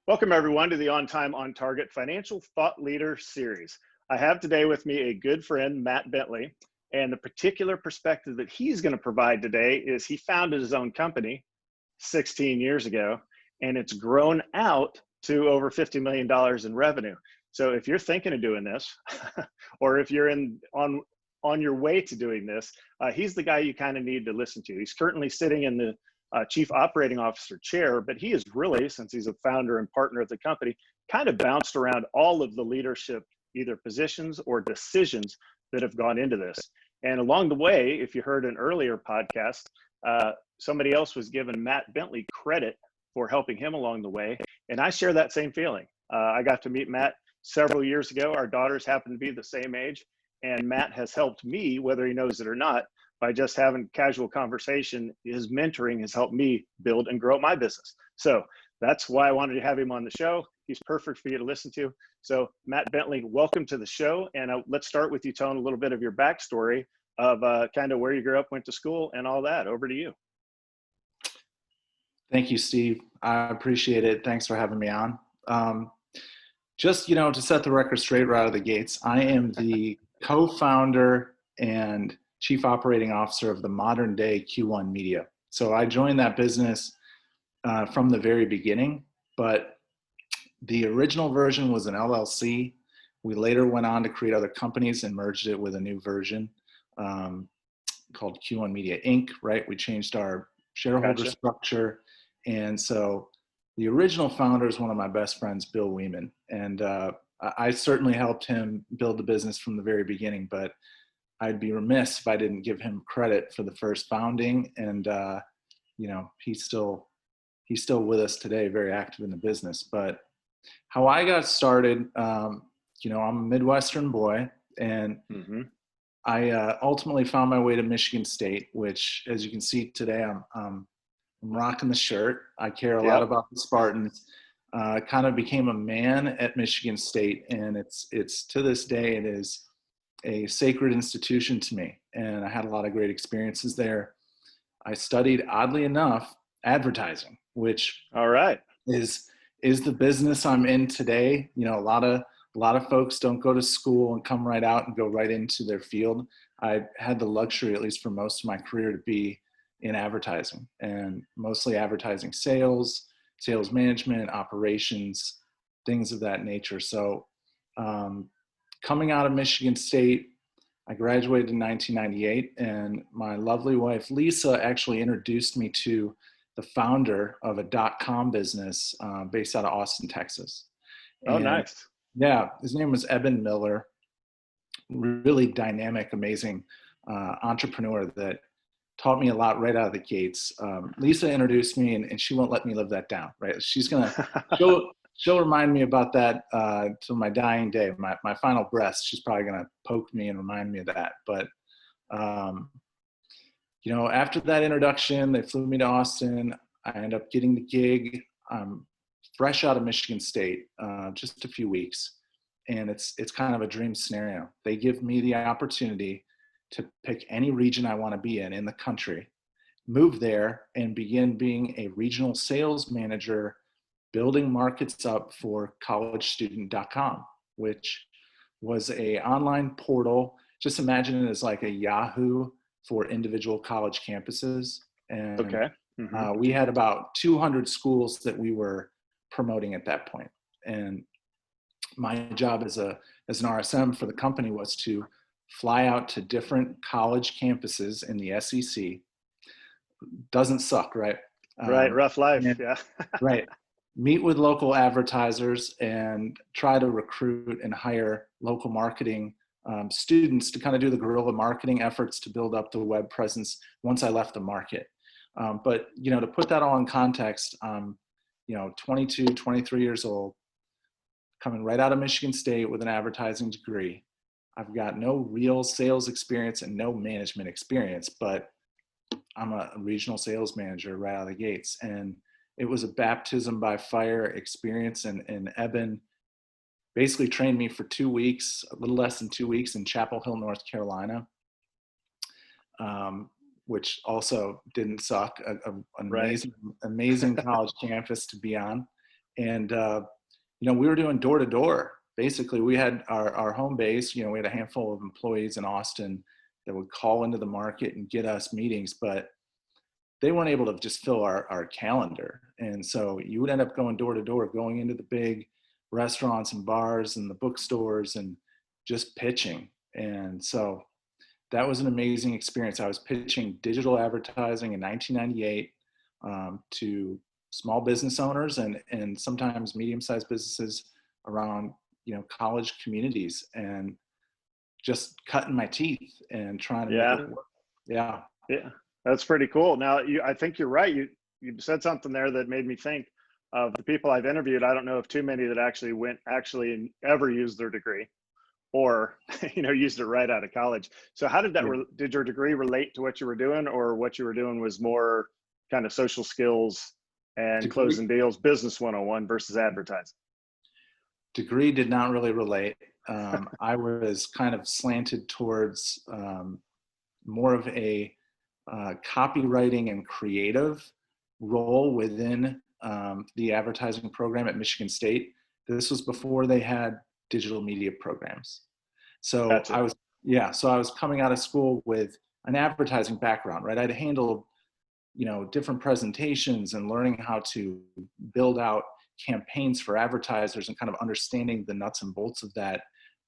Welcome everyone to the On Time, On Target Financial Thought Leader Series. I have today with me a good friend, Matt Bentley, and the particular perspective that he's going to provide today is he founded his own company 16 years ago, and it's grown out to over $50 million in revenue. So if you're thinking of doing this, or if you're on your way to doing this, he's the guy you kind of need to listen to. He's currently sitting in the Chief Operating Officer chair, but he is really, since he's a founder and partner of the company, kind of bounced around all of the leadership, either positions or decisions that have gone into this. And along the way, if you heard an earlier podcast, somebody else was giving Matt Bentley credit for helping him along the way. And I share that same feeling. I got to meet Matt several years ago. Our daughters happen to be the same age. And Matt has helped me, whether he knows it or not, by just having casual conversation. His mentoring has helped me build and grow my business. So that's why I wanted to have him on the show. He's perfect for you to listen to. So Matt Bentley, welcome to the show. And let's start with you telling a little bit of your backstory of kind of where you grew up, went to school, and all that. Over to you. Thank you, Steve. I appreciate it. Thanks for having me on. Just, to set the record straight right out of the gates, I am the co-founder and Chief Operating Officer of the modern day Q1Media. So I joined that business from the very beginning, but the original version was an LLC. We later went on to create other companies and merged it with a new version called Q1Media Inc., right? We changed our shareholder structure. And so the original founder is one of my best friends, Bill Weeman. And I certainly helped him build the business from the very beginning, but I'd be remiss if I didn't give him credit for the first founding. And, he's still with us today, very active in the business. But how I got started, I'm a Midwestern boy, and I ultimately found my way to Michigan State, which, as you can see today, I'm rocking the shirt. I care a lot about the Spartans. Kind of became a man at Michigan State, and it's to this day, it is a sacred institution to me, and I had a lot of great experiences there. I studied, oddly enough, advertising, which is the business I'm in today. A lot of folks don't go to school and come right out and go right into their field. I had the luxury, at least for most of my career, to be in advertising, and mostly advertising sales management, operations, things of that nature. So coming out of Michigan State, I graduated in 1998, and my lovely wife, Lisa, actually introduced me to the founder of a .com business based out of Austin, Texas. Oh, nice. Yeah, his name was Eben Miller. Really dynamic, amazing entrepreneur that taught me a lot right out of the gates. Lisa introduced me, and she won't let me live that down, right? She'll remind me about that till my dying day, my final breath. She's probably going to poke me and remind me of that. But, after that introduction, they flew me to Austin. I ended up getting the gig fresh out of Michigan State, just a few weeks. And it's kind of a dream scenario. They give me the opportunity to pick any region I want to be in the country, move there, and begin being a regional sales manager, building markets up for collegestudent.com, which was a online portal. Just imagine it as like a Yahoo for individual college campuses. And we had about 200 schools that we were promoting at that point. And my job as an RSM for the company was to fly out to different college campuses in the SEC. Doesn't suck, right? Right, rough life, yeah. Right. Meet with local advertisers and try to recruit and hire local marketing students to kind of do the guerrilla marketing efforts to build up the web presence once I left the market. But, to put that all in context, 22, 23 years old, coming right out of Michigan State with an advertising degree. I've got no real sales experience and no management experience, but I'm a regional sales manager right out of the gates. And it was a baptism by fire experience. And Eben basically trained me for 2 weeks, a little less than 2 weeks, in Chapel Hill, North Carolina, which also didn't suck. An amazing college campus to be on. And, we were doing door to door. Basically, we had our home base, we had a handful of employees in Austin that would call into the market and get us meetings, but they weren't able to just fill our calendar. And so you would end up going door to door, going into the big restaurants and bars and the bookstores and just pitching. And so that was an amazing experience. I was pitching digital advertising in 1998 to small business owners and sometimes medium-sized businesses around, college communities, and just cutting my teeth and trying to make it work. Yeah. Yeah, that's pretty cool. Now, I think you're right. You said something there that made me think of the people I've interviewed. I don't know of too many that actually ever used their degree, or used it right out of college. So how did did your degree relate to what you were doing, or what you were doing was more kind of social skills and closing deals, business 101 versus advertising? Degree did not really relate. I was kind of slanted towards more of a copywriting and creative role within the advertising program at Michigan State. This was before they had digital media programs. So Gotcha. I was coming out of school with an advertising background, right? I'd handled, different presentations and learning how to build out campaigns for advertisers and kind of understanding the nuts and bolts of that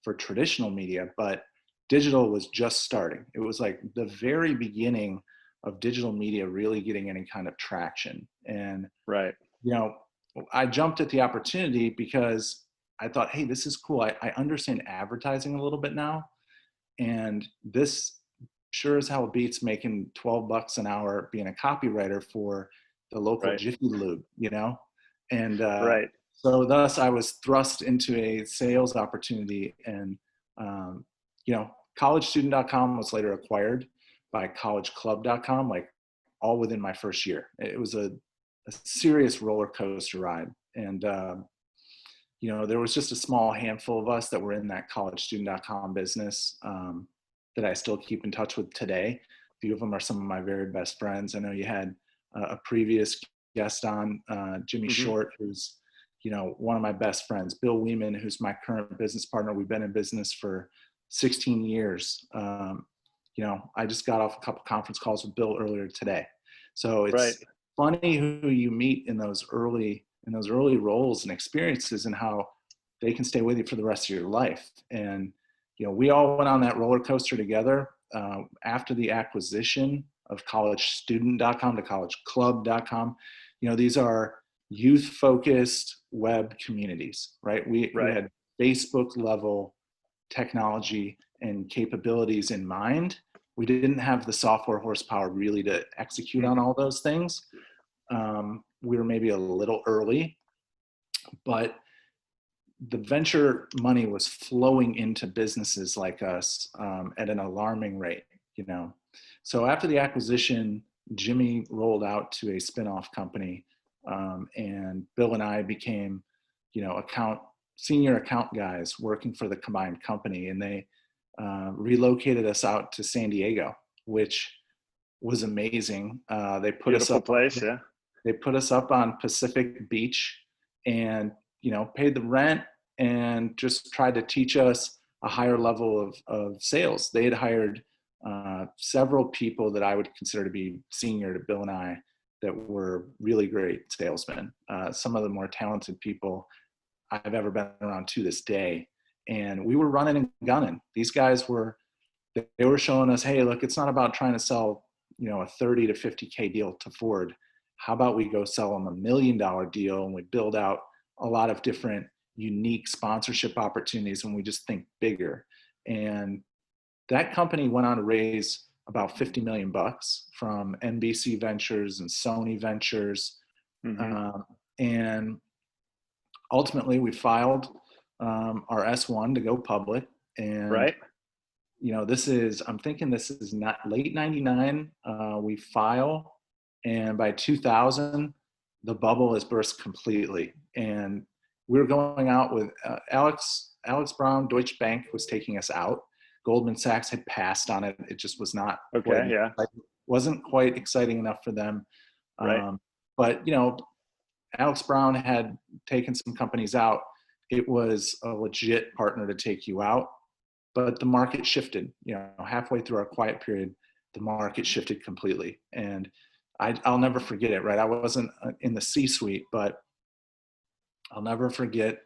for traditional media. But digital was just starting. It was like the very beginning of digital media really getting any kind of traction. And, right. I jumped at the opportunity because I thought, hey, this is cool. I understand advertising a little bit now. And this sure as hell beats making $12 an hour being a copywriter for the local Jiffy Lube, And so thus I was thrust into a sales opportunity. And, collegestudent.com was later acquired by collegeclub.com, like all within my first year. It was a serious roller coaster ride. And, there was just a small handful of us that were in that collegestudent.com business that I still keep in touch with today. A few of them are some of my very best friends. I know you had a previous guest on, Jimmy Short, who's, one of my best friends. Bill Weeman, who's my current business partner. We've been in business for 16 years. I just got off a couple conference calls with Bill earlier today. So it's funny who you meet in those early roles and experiences, and how they can stay with you for the rest of your life. And, we all went on that roller coaster together after the acquisition of collegestudent.com to collegeclub.com. These are youth-focused web communities, right? We had Facebook level technology and capabilities in mind. We didn't have the software horsepower really to execute on all those things. We were maybe a little early, but the venture money was flowing into businesses like us at an alarming rate, So after the acquisition, Jimmy rolled out to a spin-off company, and Bill and I became, senior account guys working for the combined company. And they relocated us out to San Diego, which was amazing. They put us up. Place, yeah. They put us up on Pacific Beach, and paid the rent and just tried to teach us a higher level of sales. They had hired several people that I would consider to be senior to Bill and I that were really great salesmen. Some of the more talented people I've ever been around to this day. And we were running and gunning. These guys they were showing us, hey, look, it's not about trying to sell, a 30 to 50K deal to Ford. How about we go sell them $1 million deal, and we build out a lot of different unique sponsorship opportunities, and we just think bigger. And that company went on to raise about $50 million from NBC Ventures and Sony Ventures. And ultimately we filed our S1 to go public. And I'm thinking this is not late 99. We file, and by 2000, the bubble has burst completely. And we were going out with Alex Brown. Deutsche Bank was taking us out. Goldman Sachs had passed on it. It just was not wasn't quite exciting enough for them. But Alex Brown had taken some companies out, it was a legit partner to take you out. But the market shifted, halfway through our quiet period, the market shifted completely. And I'll never forget it, right? I wasn't in the C-suite, but I'll never forget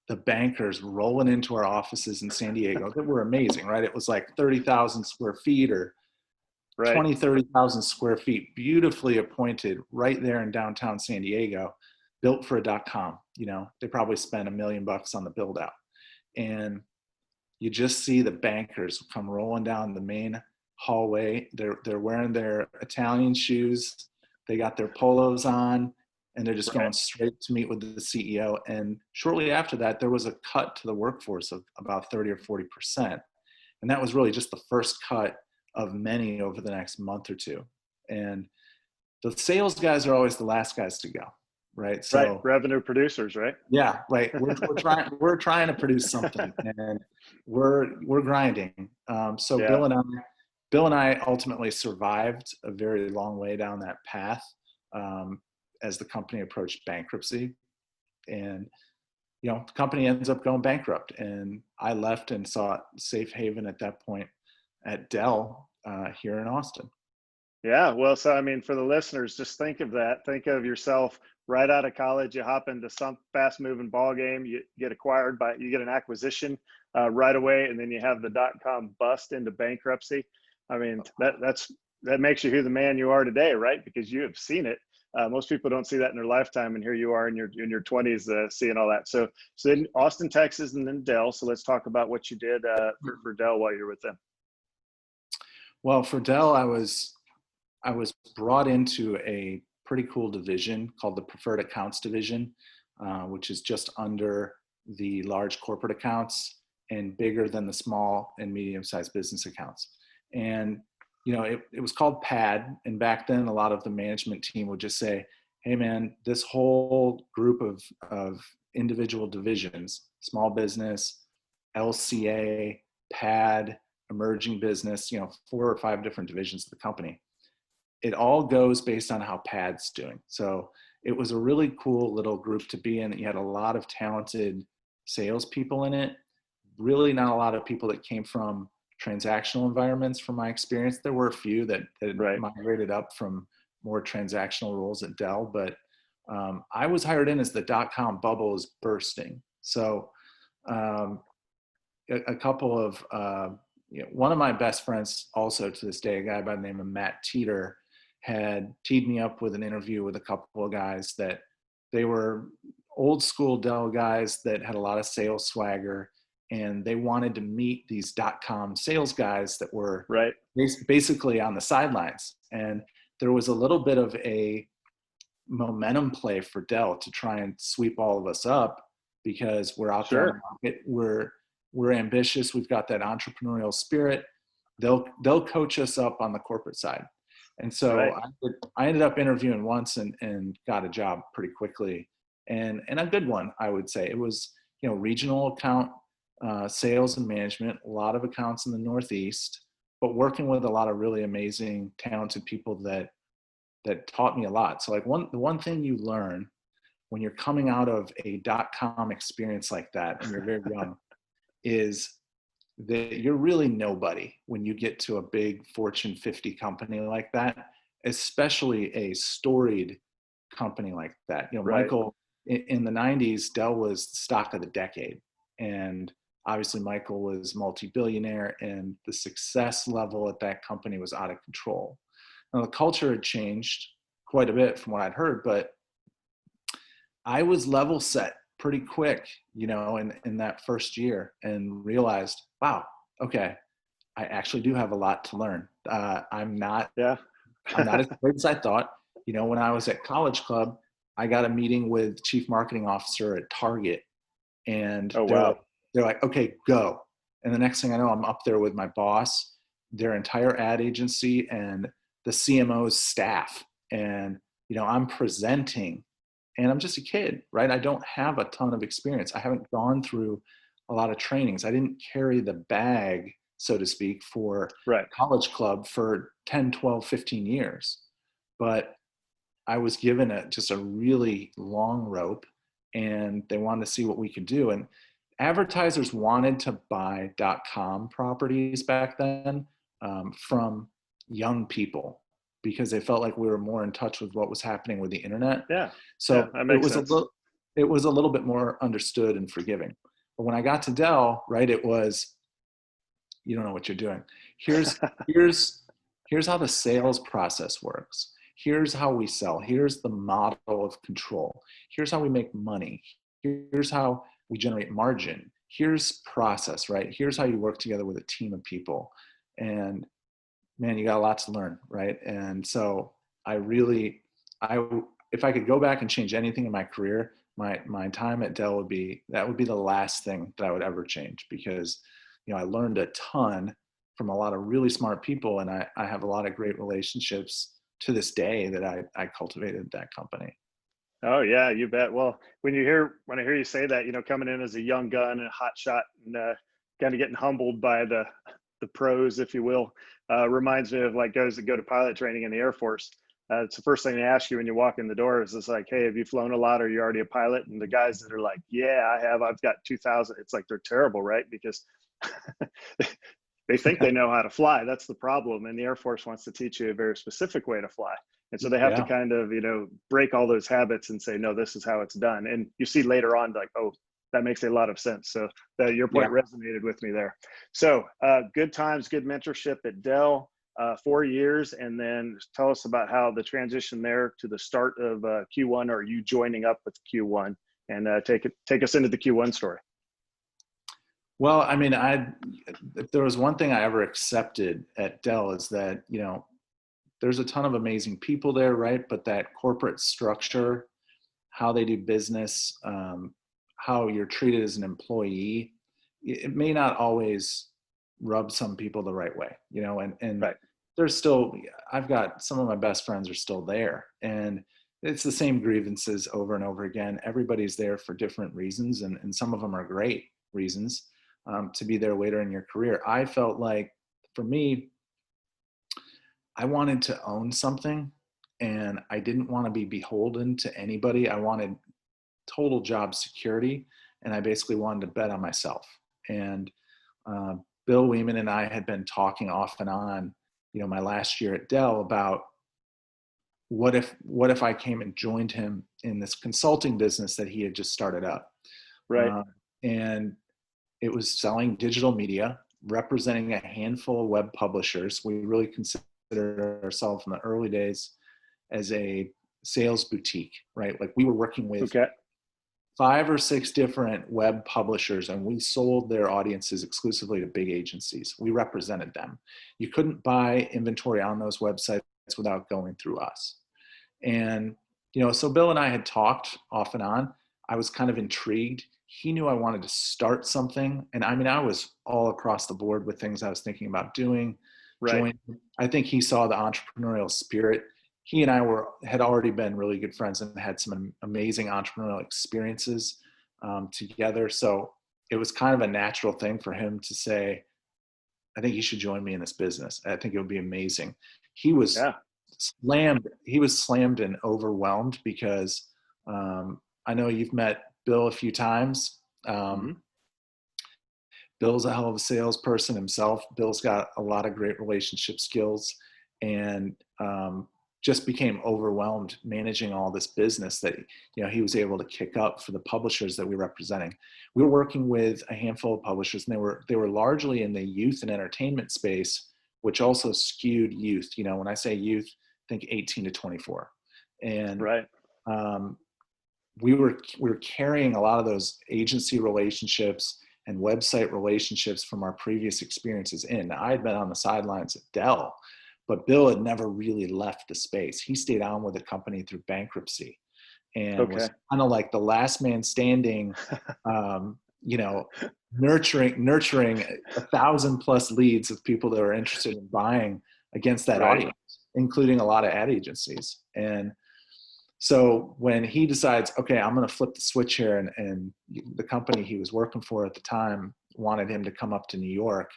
the bankers rolling into our offices in San Diego that were amazing, right? It was like 30,000 square feet or Right. 30,000 square feet, beautifully appointed right there in downtown San Diego, built for a .com. They probably spent $1 million on the build out. And you just see the bankers come rolling down the main hallway. They're wearing their Italian shoes. They got their polos on, and they're just going straight to meet with the CEO. And shortly after that, there was a cut to the workforce of about 30 or 40%. And that was really just the first cut of many over the next month or two. And the sales guys are always the last guys to go, right? So revenue producers, right? Yeah, right. We're trying to produce something, and we're grinding. So Yeah. Bill and I ultimately survived a very long way down that path as the company approached bankruptcy, and the company ends up going bankrupt. And I left and sought safe haven at that point at Dell here in Austin. Yeah. Well, so I mean, for the listeners, just think of that. Think of yourself right out of college. You hop into some fast-moving ball game. You get you get an acquisition right away, and then you have the .com bust into bankruptcy. I mean, that makes you who the man you are today, right? Because you have seen it. Most people don't see that in their lifetime, and here you are in your 20s seeing all that. So then Austin, Texas, and then Dell. So let's talk about what you did for Dell while you were with them. Well, for Dell, I was brought into a pretty cool division called the Preferred Accounts Division, which is just under the large corporate accounts and bigger than the small and medium-sized business accounts. And it was called PAD, and back then a lot of the management team would just say, hey man, this whole group of individual divisions, small business, LCA, PAD, emerging business, 4 or 5 different divisions of the company. It all goes based on how PAD's doing. So it was a really cool little group to be in. You had a lot of talented salespeople in it. Really not a lot of people that came from transactional environments from my experience. There were a few that migrated up from more transactional roles at Dell, but I was hired in as the .com bubble is bursting. So a couple of, one of my best friends also to this day, a guy by the name of Matt Teeter, had teed me up with an interview with a couple of guys that they were old school Dell guys that had a lot of sales swagger, and they wanted to meet these .com sales guys that were basically on the sidelines. And there was a little bit of a momentum play for Dell to try and sweep all of us up because we're out there on the market. We're ambitious. We've got that entrepreneurial spirit. They'll coach us up on the corporate side. And so I ended up interviewing once and got a job pretty quickly, and a good one, I would say. It was, regional account sales and management, a lot of accounts in the Northeast, but working with a lot of really amazing, talented people that taught me a lot. So like the one thing you learn when you're coming out of a .com experience like that and you're very young is that you're really nobody when you get to a big Fortune 50 company like that, especially a storied company like that. Michael, in the 90s, Dell was the stock of the decade. And obviously Michael was multi-billionaire, and the success level at that company was out of control. Now the culture had changed quite a bit from what I'd heard, but I was level set pretty quick, in that first year, and realized, wow, okay, I actually do have a lot to learn. I'm not as great as I thought. When I was at College Club, I got a meeting with Chief Marketing Officer at Target, and they're like, okay, go. And the next thing I know, I'm up there with my boss, their entire ad agency, and the CMO's staff. And, I'm presenting, and I'm just a kid, right? I don't have a ton of experience. I haven't gone through a lot of trainings. I didn't carry the bag, so to speak, for College Club for 10, 12, 15 years. But I was given just a really long rope, and they wanted to see what we could do. And advertisers wanted to buy .com properties back then from young people because they felt like we were more in touch with what was happening with the internet. Yeah. Yeah, So that makes sense. it was a little bit more understood and forgiving. But when I got to Dell, right, it was, you don't know what you're doing. Here's how the sales process works. Here's how we sell. Here's the model of control. Here's how we make money. Here's how we generate margin. Here's process, right? Here's how you work together with a team of people. And man, you got a lot to learn, right? And so if I could go back and change anything in my career, my time at Dell would be the last thing that I would ever change, because, you know, I learned a ton from a lot of really smart people, and I have a lot of great relationships to this day that I cultivated at that company. Oh yeah, you bet. Well, when I hear you say that, you know, coming in as a young gun and a hot shot, and kind of getting humbled by the pros, if you will, reminds me of like guys that go to pilot training in the Air Force. It's the first thing they ask you when you walk in the door is it's like, hey, have you flown a lot? Are you already a pilot? And the guys that are like, yeah, I have. I've got 2,000. It's like they're terrible, right? Because they think they know how to fly. That's the problem. And the Air Force wants to teach you a very specific way to fly. And so they have to kind of, you know, break all those habits and say, no, this is how it's done. And you see later on, like, oh, that makes a lot of sense. So your point resonated with me there. So good times, good mentorship at Dell, 4 years. And then tell us about how the transition there to the start of Q1, or you joining up with Q1, and take us into the Q1 story. Well, I mean, if there was one thing I ever accepted at Dell is that, you know, there's a ton of amazing people there, right? But that corporate structure, how they do business, how you're treated as an employee, it may not always rub some people the right way, you know, and right. There's still, I've got some of my best friends are still there, and it's the same grievances over and over again. Everybody's there for different reasons, and some of them are great reasons to be there later in your career. I felt like, for me, I wanted to own something, and I didn't want to be beholden to anybody. I wanted total job security, and I basically wanted to bet on myself. And Bill Weeman and I had been talking off and on, you know, my last year at Dell about what if I came and joined him in this consulting business that he had just started up. Right. And it was selling digital media, representing a handful of web publishers. We really considered ourselves in the early days as a sales boutique, right? Like we were working with 5 or 6 different web publishers, and we sold their audiences exclusively to big agencies. We represented them. You couldn't buy inventory on those websites without going through us. And, you know, so Bill and I had talked off and on. I was kind of intrigued. He knew I wanted to start something. And I mean, I was all across the board with things I was thinking about doing. Right. I think he saw the entrepreneurial spirit. He and I had already been really good friends and had some amazing entrepreneurial experiences together. So it was kind of a natural thing for him to say, I think you should join me in this business. I think it would be amazing. He was slammed and overwhelmed because I know you've met Bill a few times. Bill's a hell of a salesperson himself. Bill's got a lot of great relationship skills, and just became overwhelmed managing all this business that, you know, he was able to kick up for the publishers that we were representing. We were working with a handful of publishers, and they were largely in the youth and entertainment space, which also skewed youth. You know, when I say youth, think 18 to 24. And we were carrying a lot of those agency relationships and website relationships from our previous experiences in. I had been on the sidelines at Dell, but Bill had never really left the space. He stayed on with the company through bankruptcy and was kind of like the last man standing, you know, nurturing 1,000+ leads of people that were interested in buying against that audience, including a lot of ad agencies. And so when he decides, okay, I'm going to flip the switch here, and the company he was working for at the time wanted him to come up to New York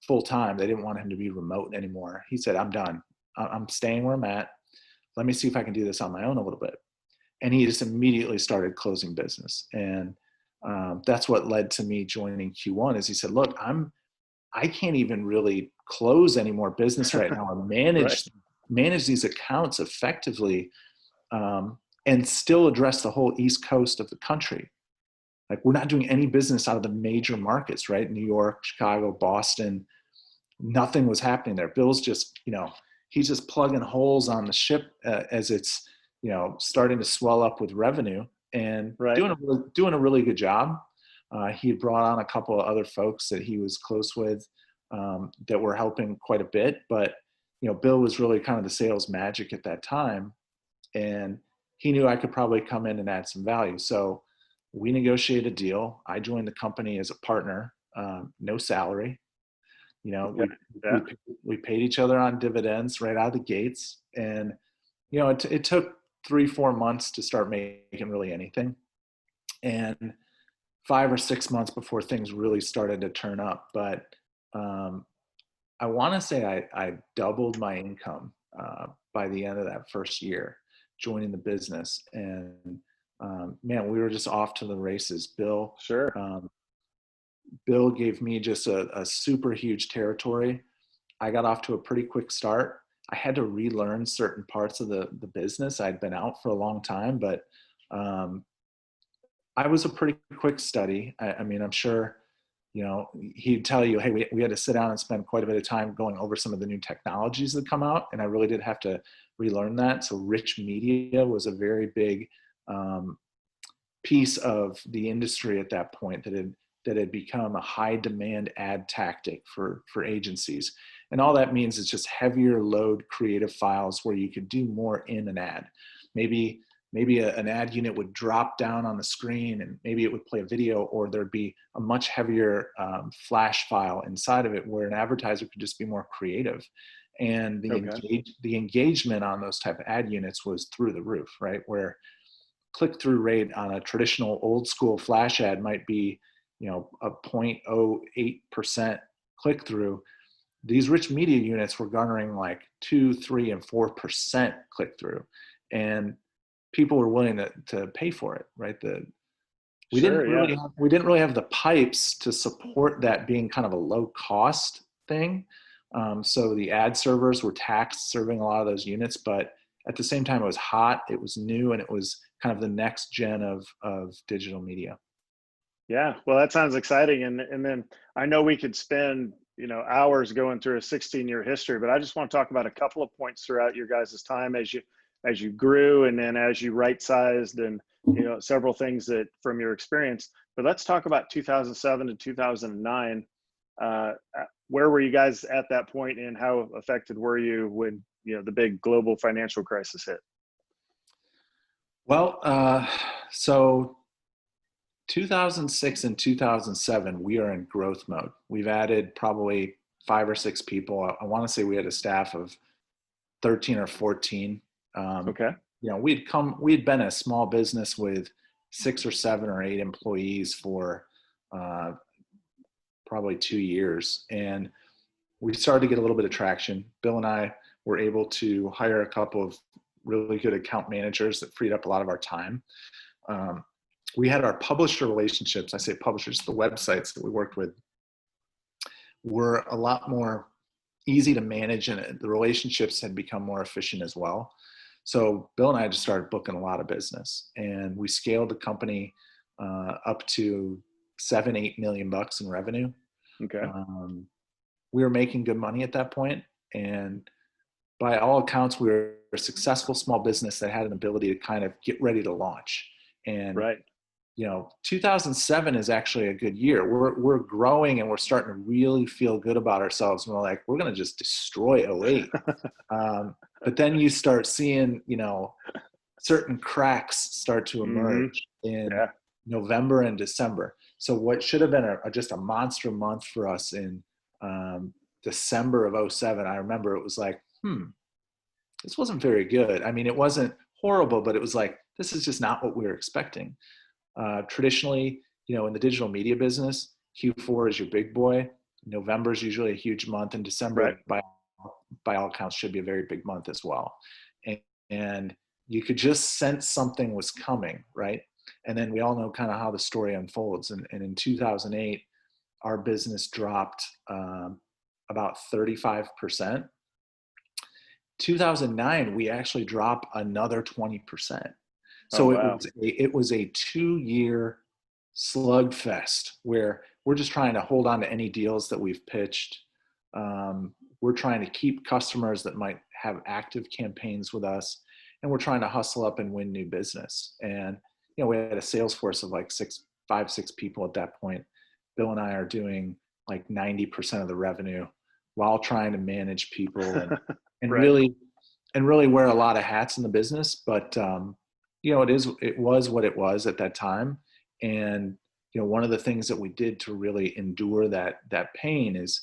full time. They didn't want him to be remote anymore. He said, I'm done. I'm staying where I'm at. Let me see if I can do this on my own a little bit. and he just immediately started closing business. And that's what led to me joining Q1. Is he said, look, I can't even really close any more business right now or Right. manage these accounts effectively, and still address the whole East Coast of the country. Like, we're not doing any business out of the major markets, right? New York, Chicago, Boston. Nothing was happening there. Bill's just, he's just plugging holes on the ship as it's, starting to swell up with revenue, and Right. doing a really good job. He had brought on a couple of other folks that he was close with, that were helping quite a bit. But, Bill was really kind of the sales magic at that time. And he knew I could probably come in and add some value. So we negotiated a deal. I joined the company as a partner, no salary. Okay. Yeah. We paid each other on dividends right out of the gates. And, it took 3-4 months to start making really anything. And 5 or 6 months before things really started to turn up. But I want to say I doubled my income by the end of that first year joining the business. And man, we were just off to the races. Bill gave me just a super huge territory. I got off to a pretty quick start. I had to relearn certain parts of the business. I'd been out for a long time, but I was a pretty quick study. I mean, I'm sure, he'd tell you, hey, we had to sit down and spend quite a bit of time going over some of the new technologies that come out. And I really did have to relearn that. So rich media was a very big piece of the industry at that point that had become a high demand ad tactic for agencies. And all that means is just heavier load creative files where you could do more in an ad. Maybe an ad unit would drop down on the screen, and maybe it would play a video, or there'd be a much heavier flash file inside of it where an advertiser could just be more creative. And the engagement on those type of ad units was through the roof, right? Where click-through rate on a traditional old school flash ad might be, a 0.08% click-through. These rich media units were garnering like 2, 3, and 4% click-through. And people were willing to pay for it, right? We didn't really have the pipes to support that being kind of a low cost thing. So the ad servers were taxed serving a lot of those units, but at the same time, it was hot, it was new, and it was kind of the next gen of digital media. Yeah, well, that sounds exciting. And then I know we could spend, hours going through a 16-year history, but I just want to talk about a couple of points throughout your guys' time as you grew, and then as you right-sized, and several things that from your experience. But let's talk about 2007 to 2009. Where were you guys at that point, and how affected were you when the big global financial crisis hit? Well, so 2006 and 2007, we are in growth mode. We've added probably 5 or 6 people. I want to say we had a staff of 13 or 14. Okay. We had been a small business with 6 or 7 or 8 employees for probably 2 years. And we started to get a little bit of traction. Bill and I were able to hire a couple of really good account managers that freed up a lot of our time. We had our publisher relationships. I say publishers, the websites that we worked with were a lot more easy to manage, and the relationships had become more efficient as well. So Bill and I just started booking a lot of business, and we scaled the company up to $7-8 million in revenue. Okay. We were making good money at that point, and by all accounts, we were a successful small business that had an ability to kind of get ready to launch. And right. 2007 is actually a good year. We're growing, and we're starting to really feel good about ourselves. And we're like, we're going to just destroy 08. But then you start seeing, certain cracks start to emerge in November and December. So what should have been just a monster month for us in December of 07, I remember it was like, this wasn't very good. I mean, it wasn't horrible, but it was like, this is just not what we were expecting. Traditionally, in the digital media business, Q4 is your big boy. November is usually a huge month, and December, by all accounts, should be a very big month as well. And you could just sense something was coming, right? And then we all know kind of how the story unfolds. And in 2008, our business dropped about 35%. 2009, we actually dropped another 20%. Oh, So wow. it was a 2-year slugfest where we're just trying to hold on to any deals that we've pitched. We're trying to keep customers that might have active campaigns with us, and we're trying to hustle up and win new business. And we had a sales force of like 6 people at that point. Bill and I are doing like 90% of the revenue while trying to manage people and Right. really wear a lot of hats in the business. But it was what it was at that time. And one of the things that we did to really endure that pain is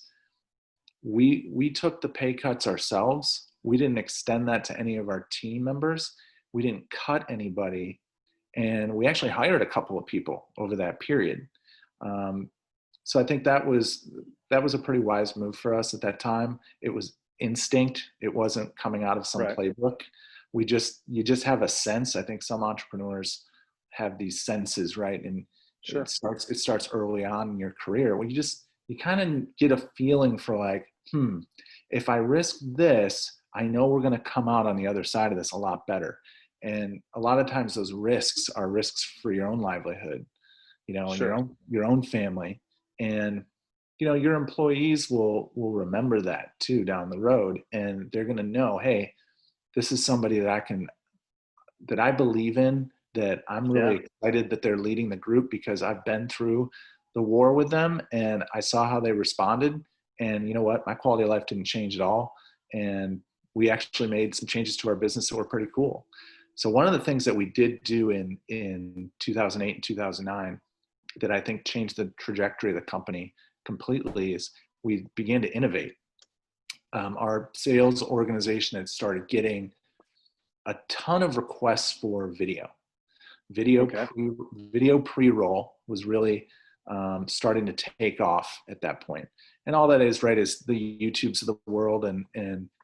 we took the pay cuts ourselves. We didn't extend that to any of our team members. We didn't cut anybody. And we actually hired a couple of people over that period. So I think that was a pretty wise move for us at that time. It was instinct. It wasn't coming out of some Right. playbook. You just have a sense. I think some entrepreneurs have these senses, right? And Sure. it starts early on in your career where you kind of get a feeling for like, if I risk this, I know we're going to come out on the other side of this a lot better. And a lot of times those risks are risks for your own livelihood, and Sure. your own family. And your employees will remember that too down the road, and they're going to know, hey, this is somebody that I believe in, that I'm really excited that they're leading the group because I've been through the war with them and I saw how they responded. And you know what? My quality of life didn't change at all. And we actually made some changes to our business that were pretty cool. So one of the things that we did do in 2008 and 2009 that I think changed the trajectory of the company completely is we began to innovate. Our sales organization had started getting a ton of requests for video. Video pre-roll was really starting to take off at that point. And all that is, right, is the YouTubes of the world and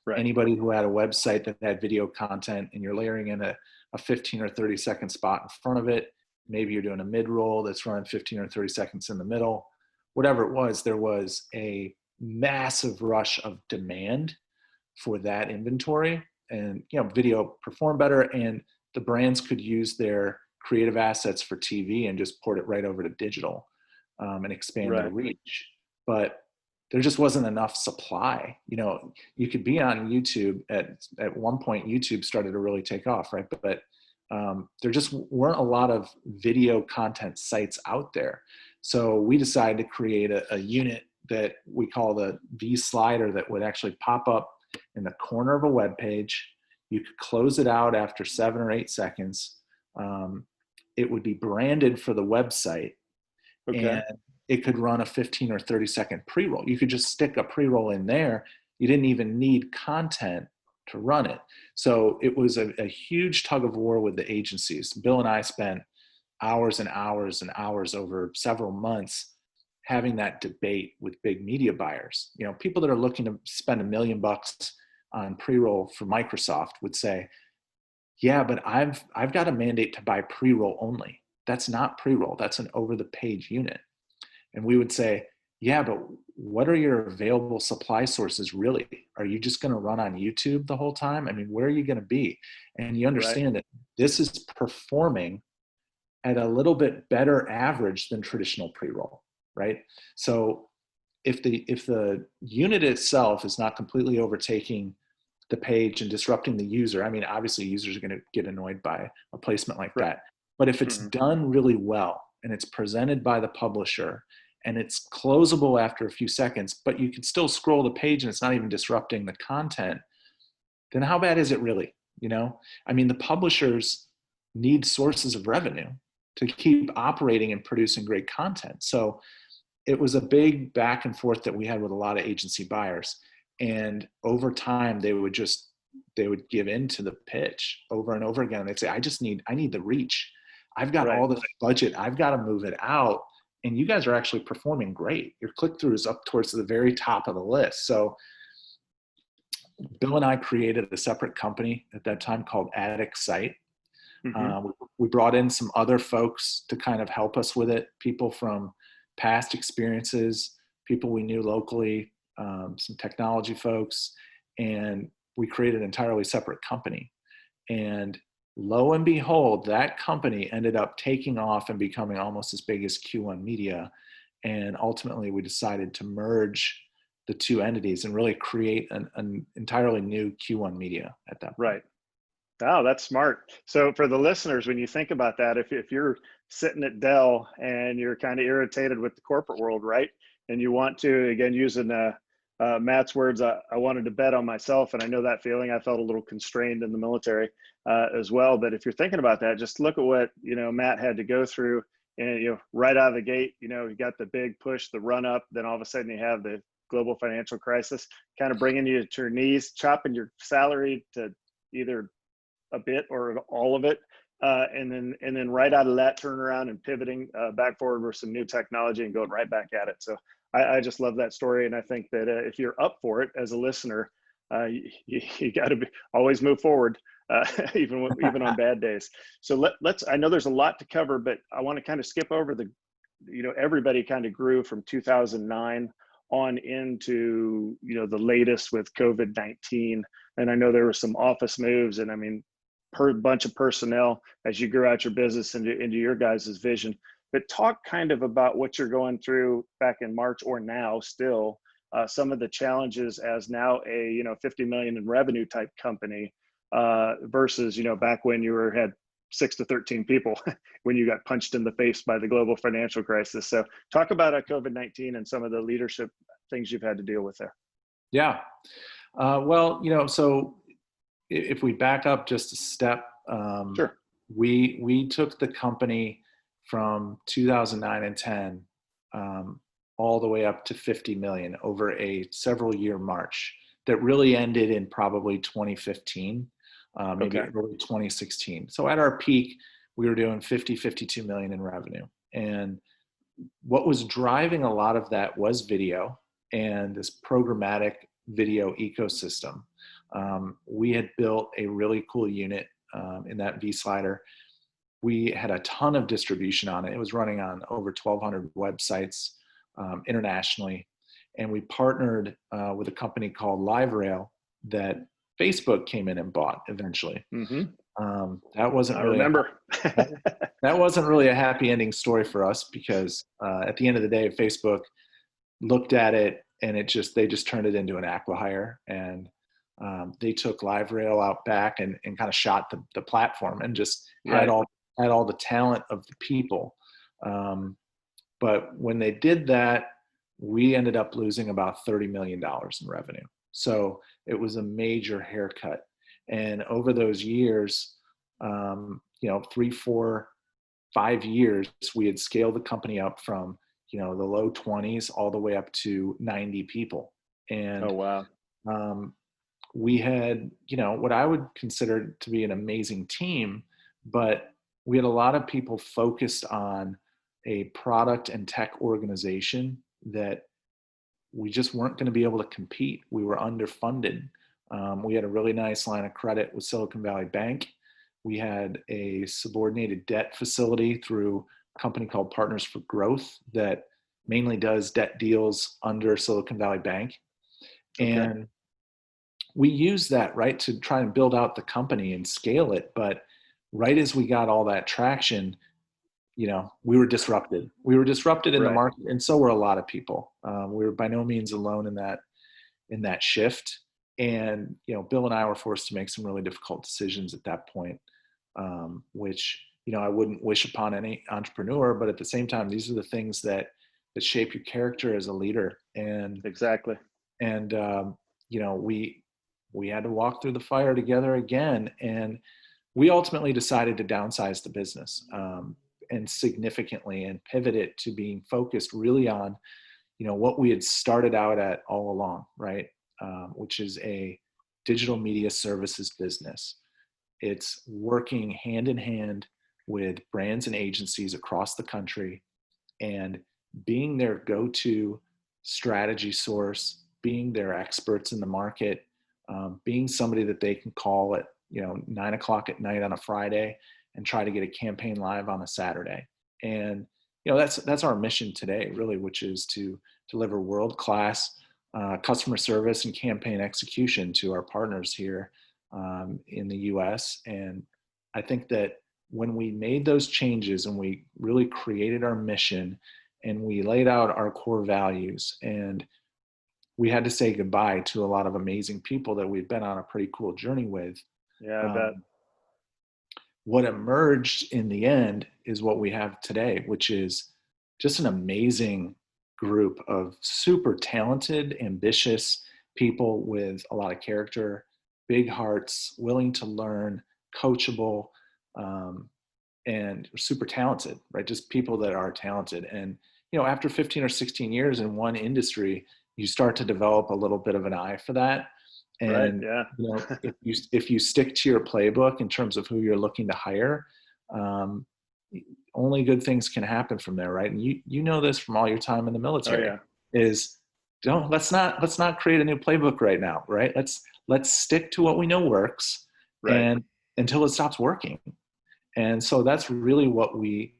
right. Anybody who had a website that had video content and you're layering in a 15 or 30 second spot in front of it. Maybe you're doing a mid-roll that's running 15 or 30 seconds in the middle. Whatever it was, there was a massive rush of demand for that inventory. And video performed better, and the brands could use their creative assets for TV and just port it right over to digital and expand their reach. But there just wasn't enough supply. You could be on YouTube at one point. YouTube started to really take off, right? But there just weren't a lot of video content sites out there. So we decided to create a unit that we call the V slider that would actually pop up in the corner of a web page. You could close it out after 7 or 8 seconds. It would be branded for the website, and it could run a 15 or 30 second pre-roll. You could just stick a pre-roll in there. You didn't even need content to run it. So it was a huge tug of war with the agencies. Bill and I spent hours and hours and hours over several months having that debate with big media buyers. People that are looking to spend $1 million on pre-roll for Microsoft would say, yeah, but I've got a mandate to buy pre-roll only. That's not pre-roll. That's an over-the-page unit. And we would say, yeah, but what are your available supply sources really? Are you just going to run on YouTube the whole time? I mean, where are you going to be? And you understand that this is performing at a little bit better average than traditional pre-roll, right? So if the unit itself is not completely overtaking the page and disrupting the user, I mean, obviously users are going to get annoyed by a placement like that. But if it's done really well and it's presented by the publisher and it's closable after a few seconds, but you can still scroll the page and it's not even disrupting the content, then how bad is it really? I mean, the publishers need sources of revenue to keep operating and producing great content. So it was a big back and forth that we had with a lot of agency buyers. And over time, they would give in to the pitch over and over again. They'd say, I need the reach. I've got all this budget. I've got to move it out. And you guys are actually performing great. Your click-through is up towards the very top of the list. So Bill and I created a separate company at that time called Attic Site. Mm-hmm. We brought in some other folks to kind of help us with it, people from past experiences, people we knew locally, some technology folks, and we created an entirely separate company. And lo and behold, that company ended up taking off and becoming almost as big as Q1Media. And ultimately, we decided to merge the two entities and really create an entirely new Q1Media at that point. Right. Oh, that's smart. So for the listeners, when you think about that, if you're sitting at Dell and you're kind of irritated with the corporate world, right? And you want to, again, using Matt's words, I wanted to bet on myself. And I know that feeling. I felt a little constrained in the military as well. But if you're thinking about that, just look at what, Matt had to go through. And, right out of the gate, you got the big push, the run up, then all of a sudden you have the global financial crisis kind of bringing you to your knees, chopping your salary to either a bit or all of it, and then right out of that, turn around and pivoting back forward with some new technology and going right back at it. So I just love that story, and I think that if you're up for it as a listener, you got to always move forward, even on bad days. So let's. I know there's a lot to cover, but I want to kind of skip over everybody kind of grew from 2009 on into the latest with COVID-19, and I know there were some office moves, and I mean, per bunch of personnel as you grew out your business into your guys' vision. But talk kind of about what you're going through back in March or now still, some of the challenges as now a 50 million in revenue type company versus back when you had 6 to 13 people when you got punched in the face by the global financial crisis. So talk about COVID-19 and some of the leadership things you've had to deal with there. Yeah. Well, so if we back up just a step, Sure. We took the company from 2009 and 10 all the way up to 50 million over a several year march that really ended in probably 2015, maybe early 2016. So at our peak, we were doing 52 million in revenue. And what was driving a lot of that was video and this programmatic video ecosystem. We had built a really cool unit in that vSlider. We had a ton of distribution on it. It was running on over 1,200 websites internationally. And we partnered with a company called LiveRail that Facebook came in and bought eventually. Mm-hmm. That wasn't really that wasn't really a happy ending story for us because at the end of the day, Facebook looked at it and they just turned it into an acqui-hire, and they took LiveRail out back and kind of shot the platform and just had all the talent of the people. But when they did that, we ended up losing about $30 million in revenue. So it was a major haircut. And over those years, 3, 4, 5 years, we had scaled the company up from, the low 20s all the way up to 90 people. And oh, wow. We had, what I would consider to be an amazing team, but we had a lot of people focused on a product and tech organization that we just weren't going to be able to compete. We were underfunded. We had a really nice line of credit with Silicon Valley Bank. We had a subordinated debt facility through a company called Partners for Growth that mainly does debt deals under Silicon Valley Bank. Okay. And we used that, right, to try and build out the company and scale it. But right as we got all that traction, we were disrupted. We were disrupted in the market, and so were a lot of people. We were by no means alone in that shift. And Bill and I were forced to make some really difficult decisions at that point, which I wouldn't wish upon any entrepreneur. But at the same time, these are the things that shape your character as a leader. And exactly. And we had to walk through the fire together again, and we ultimately decided to downsize the business. And significantly, and pivot it to being focused really on, what we had started out at all along, right? Which is a digital media services business. It's working hand in hand with brands and agencies across the country and being their go-to strategy source, being their experts in the market, being somebody that they can call at 9 o'clock at night on a Friday and try to get a campaign live on a Saturday. And that's our mission today, really, which is to deliver world-class customer service and campaign execution to our partners here in the U.S. And I think that when we made those changes and we really created our mission and we laid out our core values, and we had to say goodbye to a lot of amazing people that we've been on a pretty cool journey with. Yeah, I bet. What emerged in the end is what we have today, which is just an amazing group of super talented, ambitious people with a lot of character, big hearts, willing to learn, coachable, and super talented, right? Just people that are talented. And, after 15 or 16 years in one industry, you start to develop a little bit of an eye for that. And right, yeah. if you stick to your playbook in terms of who you're looking to hire, only good things can happen from there, right? And you know this from all your time in the military. Oh, yeah. Is let's not create a new playbook right now, right? Let's stick to what we know works, Right. and until it stops working. And so that's really what we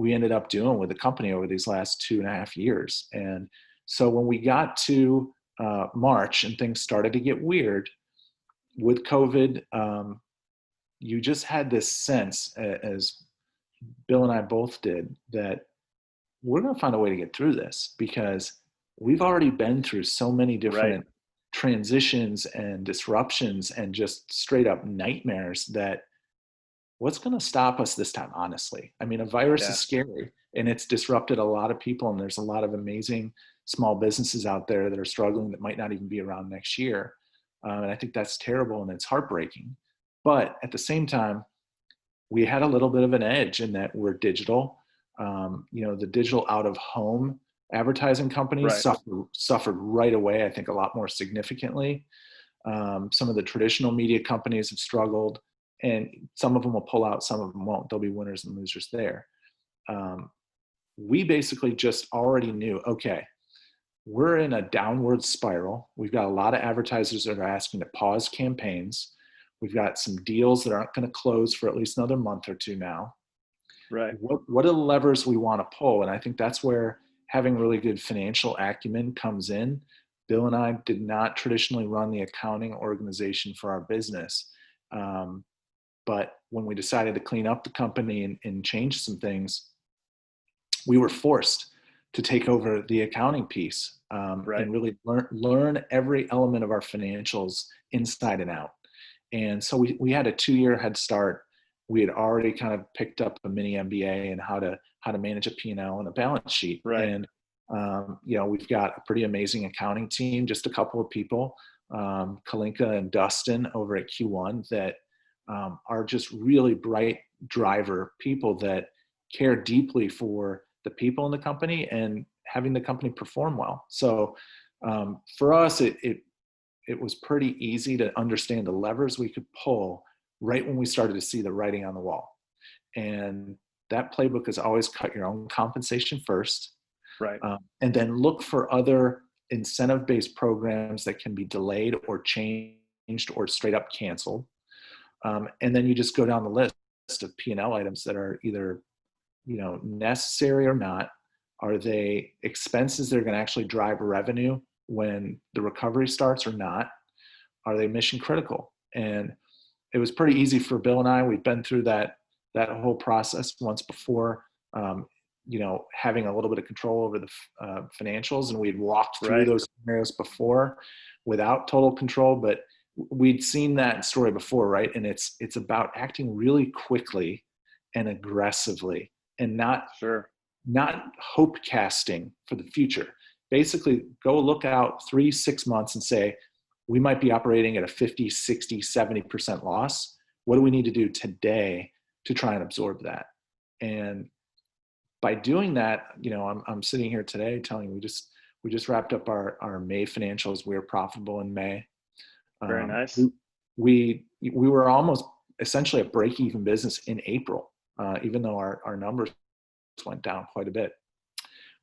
ended up doing with the company over these last 2.5 years. And so when we got to March and things started to get weird with COVID, you just had this sense, as Bill and I both did, that we're going to find a way to get through this, because we've already been through so many different transitions and disruptions and just straight up nightmares that what's going to stop us this time, honestly? I mean, a virus is scary and it's disrupted a lot of people, and there's a lot of amazing small businesses out there that are struggling that might not even be around next year. And I think that's terrible and it's heartbreaking. But at the same time, we had a little bit of an edge in that we're digital. The digital out of home advertising companies suffered right away, I think a lot more significantly. Some of the traditional media companies have struggled, and some of them will pull out, some of them won't. There'll be winners and losers there. We basically just already knew, okay, we're in a downward spiral. We've got a lot of advertisers that are asking to pause campaigns. We've got some deals that aren't going to close for at least another month or two now. Right. What are the levers we want to pull? And I think that's where having really good financial acumen comes in. Bill and I did not traditionally run the accounting organization for our business. But when we decided to clean up the company and change some things, we were forced to take over the accounting piece and really learn every element of our financials inside and out. And so we had a 2-year head start. We had already kind of picked up a mini MBA in how to manage a P&L and a balance sheet. Right. And we've got a pretty amazing accounting team, just a couple of people, Kalinka and Dustin over at Q1, that are just really bright driver people that care deeply for the people in the company and having the company perform well. So for us, it was pretty easy to understand the levers we could pull right when we started to see the writing on the wall. And that playbook is always cut your own compensation first. Right. And then look for other incentive-based programs that can be delayed or changed or straight up canceled. And then you just go down the list of P&L items that are either, necessary or not. Are they expenses that are going to actually drive revenue when the recovery starts or not? Are they mission critical? And it was pretty easy for Bill and I. We've been through that whole process once before, having a little bit of control over the financials, and we'd walked through those scenarios before without total control, but we'd seen that story before, right? And it's about acting really quickly and aggressively, and not hope casting for the future. Basically, go look out 3-6 months and say, we might be operating at a 50, 60, 70% loss. What do we need to do today to try and absorb that? And by doing that, I'm sitting here today telling you, we just wrapped up our May financials. We were profitable in May. Very nice. We were almost essentially a break-even business in April, even though our numbers went down quite a bit.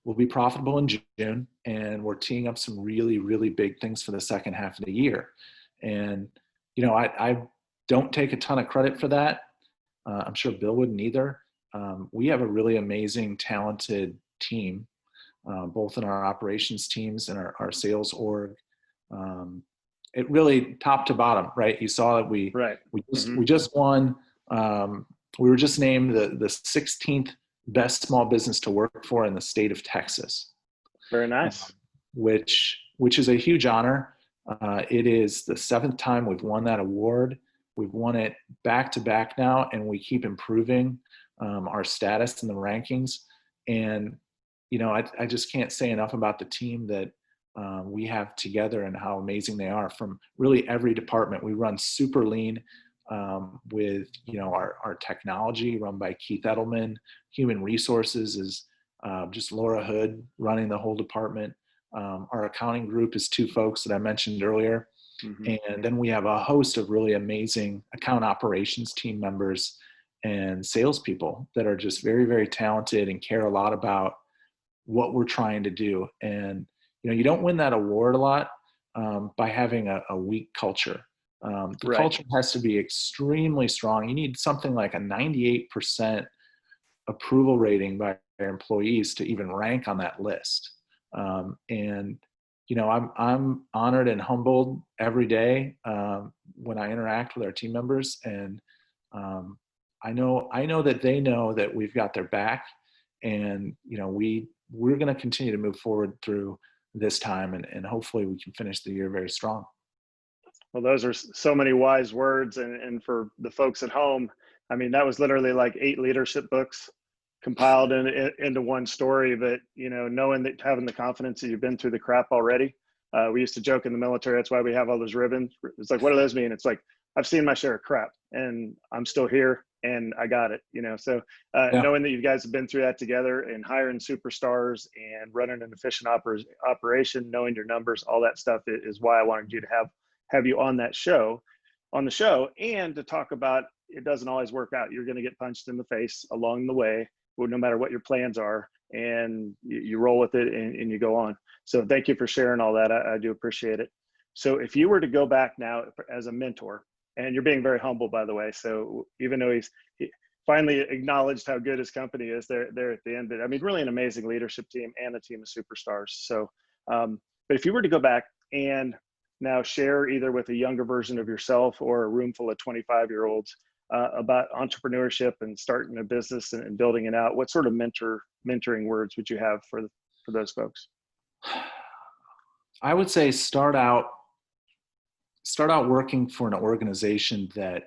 We'll be profitable in June, and we're teeing up some really, really big things for the second half of the year. And, I don't take a ton of credit for that. I'm sure Bill wouldn't either. We have a really amazing, talented team, both in our operations teams and our sales org. It really top to bottom, right? You saw that we just won. We were just named the 16th best small business to work for in the state of Texas. Very nice. Which is a huge honor. It is the 7th time we've won that award. We've won it back to back now, and we keep improving our status in the rankings. And, I just can't say enough about the team that we have together and how amazing they are from really every department. We run super lean with, our technology run by Keith Edelman. Human resources is just Laura Hood running the whole department. Our accounting group is 2 folks that I mentioned earlier. And then we have a host of really amazing account operations team members and salespeople that are just very, very talented and care a lot about what we're trying to do. And, you don't win that award a lot by having a weak culture. The culture has to be extremely strong. You need something like a 98% approval rating by their employees to even rank on that list. And, I'm honored and humbled every day when I interact with our team members. And I know that they know that we've got their back, and, we're going to continue to move forward through this time, and hopefully we can finish the year very strong. Well, those are so many wise words. And for the folks at home, I mean, that was literally like 8 leadership books compiled into one story. But, knowing that, having the confidence that you've been through the crap already. We used to joke in the military, that's why we have all those ribbons. It's like, what do those mean? It's like, I've seen my share of crap and I'm still here and I got it, So knowing that you guys have been through that together and hiring superstars and running an efficient operation, knowing your numbers, all that stuff is why I wanted you to have you on the show, and to talk about, it doesn't always work out. You're going to get punched in the face along the way, no matter what your plans are, and you roll with it and you go on. So thank you for sharing all that. I do appreciate it. So if you were to go back now as a mentor, and you're being very humble, by the way, so even though he finally acknowledged how good his company is there at the end, but I mean, really an amazing leadership team and a team of superstars. So, but if you were to go back and now share either with a younger version of yourself or a room full of 25-year-olds about entrepreneurship and starting a business and building it out, what sort of mentoring words would you have for those folks? I would say start out working for an organization that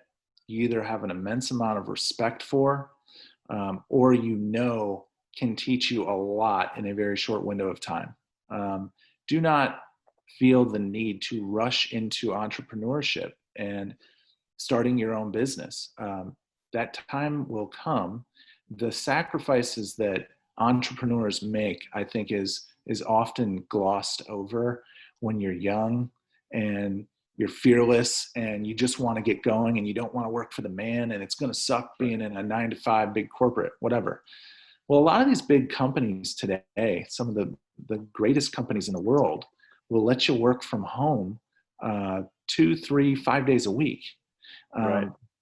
you either have an immense amount of respect for, or can teach you a lot in a very short window of time. Do not feel the need to rush into entrepreneurship and starting your own business. That time will come. The sacrifices that entrepreneurs make, I think, is often glossed over when you're young and you're fearless and you just want to get going and you don't want to work for the man and it's going to suck being in a 9-to-5 big corporate, whatever. Well, a lot of these big companies today, some of the greatest companies in the world, will let you work from home 2, 3, 5 days a week.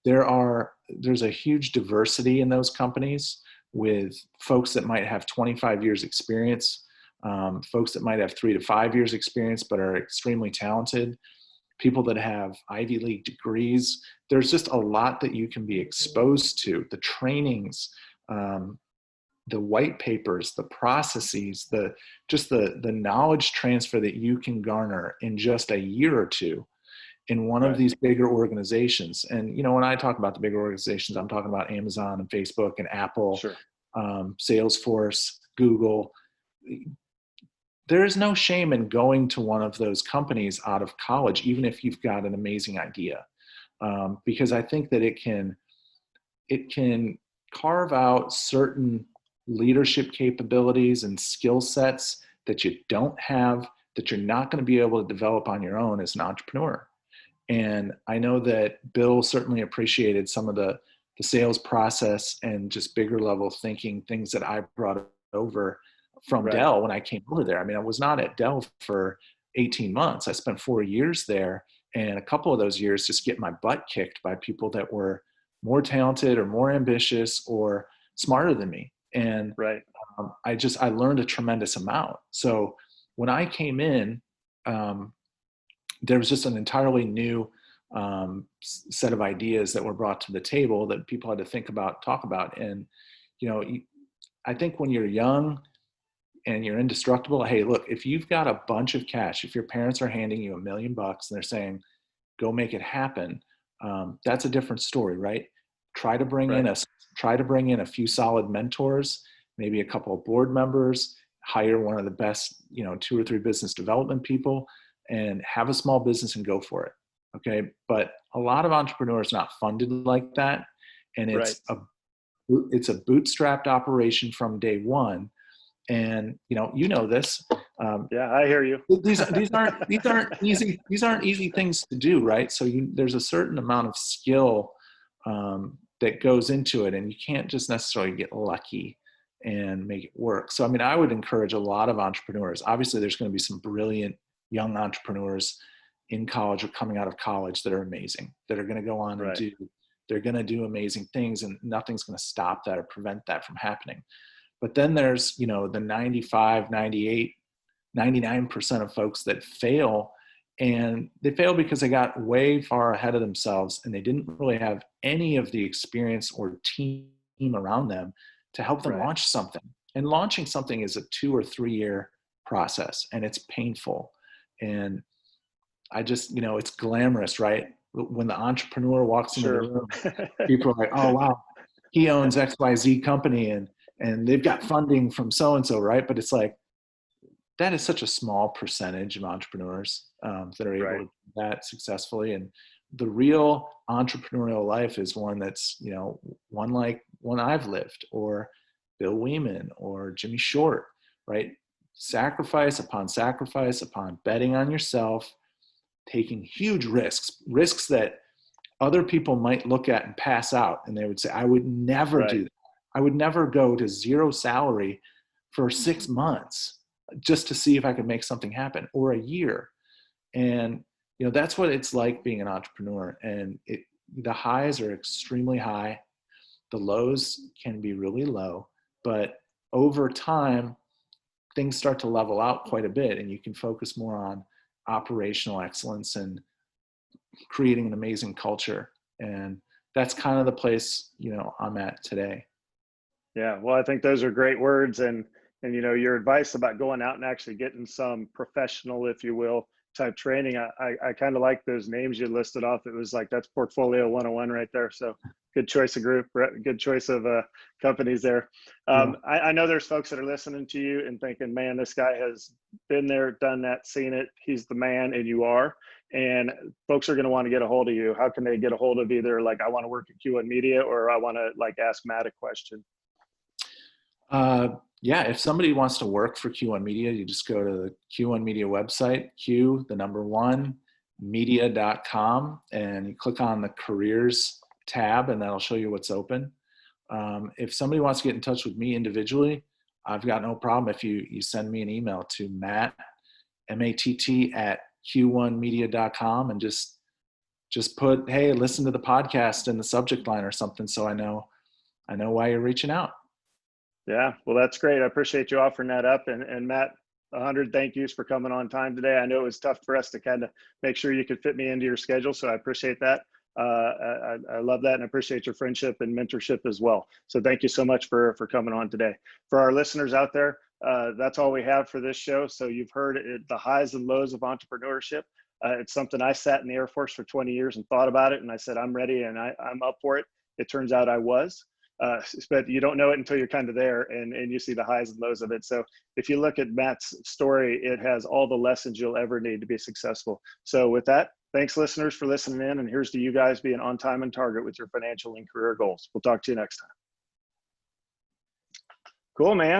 There's a huge diversity in those companies with folks that might have 25 years experience, folks that might have 3 to 5 years experience but are extremely talented, people that have Ivy League degrees. There's just a lot that you can be exposed to. The trainings, the white papers, the processes, the knowledge transfer that you can garner in just a year or two in one of these bigger organizations. And, when I talk about the bigger organizations, I'm talking about Amazon and Facebook and Apple, Salesforce, Google. There is no shame in going to one of those companies out of college, even if you've got an amazing idea, because I think that it can carve out certain leadership capabilities and skill sets that you don't have, that you're not going to be able to develop on your own as an entrepreneur. And I know that Bill certainly appreciated some of the sales process and just bigger level thinking, things that I brought over from Dell when I came over there. I mean, I was not at Dell for 18 months. I spent 4 years there and a couple of those years just get my butt kicked by people that were more talented or more ambitious or smarter than me. And right. I learned a tremendous amount. So when I came in, there was just an entirely new set of ideas that were brought to the table that people had to think about, talk about. And, I think when you're young and you're indestructible, hey, look, if you've got a bunch of cash, if your parents are handing you $1 million and they're saying, go make it happen, that's a different story, right? Try to bring in a few solid mentors, maybe a couple of board members, hire one of the best, 2 or 3 business development people, and have a small business and go for it. Okay. But a lot of entrepreneurs not funded like that. And it's a bootstrapped operation from day one. And this. Yeah, I hear you. these aren't easy things to do, right? So there's a certain amount of skill that goes into it, and you can't just necessarily get lucky and make it work. So, I would encourage a lot of entrepreneurs. Obviously, there's going to be some brilliant young entrepreneurs in college or coming out of college that are amazing, that are going to go on and they're going to do amazing things, and nothing's going to stop that or prevent that from happening. But then there's, the 95, 98, 99% of folks that fail, and they fail because they got way far ahead of themselves and they didn't really have any of the experience or team around them to help them launch something. And launching something is a 2 or 3 year process, and it's painful. And I just, it's glamorous, right? When the entrepreneur walks into the room, people are like, oh, wow, he owns XYZ company and they've got funding from so-and-so, right? But it's like, that is such a small percentage of entrepreneurs that are able to do that successfully. And the real entrepreneurial life is one that's, one like one I've lived, or Bill Weeman or Jimmy Short, right? Sacrifice upon betting on yourself, taking huge risks that other people might look at and pass out. And they would say, I would never do that. I would never go to 0 salary for 6 months just to see if I could make something happen, or a year. And, that's what it's like being an entrepreneur. And the highs are extremely high. The lows can be really low, but over time, things start to level out quite a bit, and you can focus more on operational excellence and creating an amazing culture. And that's kind of the place, I'm at today. Yeah. Well, I think those are great words. And your advice about going out and actually getting some professional, if you will, type training. I kind of like those names you listed off. It was like, that's portfolio 101 right there. So good choice of group, good choice of companies there. I know there's folks that are listening to you and thinking, man, this guy has been there, done that, seen it. He's the man, and you are. And folks are going to want to get a hold of you. How can they get a hold of either, like, I want to work at Q1Media, or I want to ask Matt a question? Yeah, if somebody wants to work for Q1Media, you just go to the Q1Media website, media.com, and you click on the careers tab, and that'll show you what's open. If somebody wants to get in touch with me individually, I've got no problem if you send me an email to Matt, M-A-T-T, at Q1Media.com, and just put, hey, listen to the podcast in the subject line or something, so I know why you're reaching out. Yeah, well, that's great. I appreciate you offering that up. And Matt, 100 thank yous for coming on time today. I know it was tough for us to kind of make sure you could fit me into your schedule, so I appreciate that. I love that, and I appreciate your friendship and mentorship as well. So thank you so much for coming on today. For our listeners out there, that's all we have for this show. So you've heard it, the highs and lows of entrepreneurship. It's something I sat in the Air Force for 20 years and thought about it, and I said, I'm ready, and I'm up for it. It turns out I was. But you don't know it until you're kind of there, and you see the highs and lows of it. So if you look at Matt's story, it has all the lessons you'll ever need to be successful. So with that, thanks listeners for listening in, and here's to you guys being on time and target with your financial and career goals. We'll talk to you next time. Cool, man.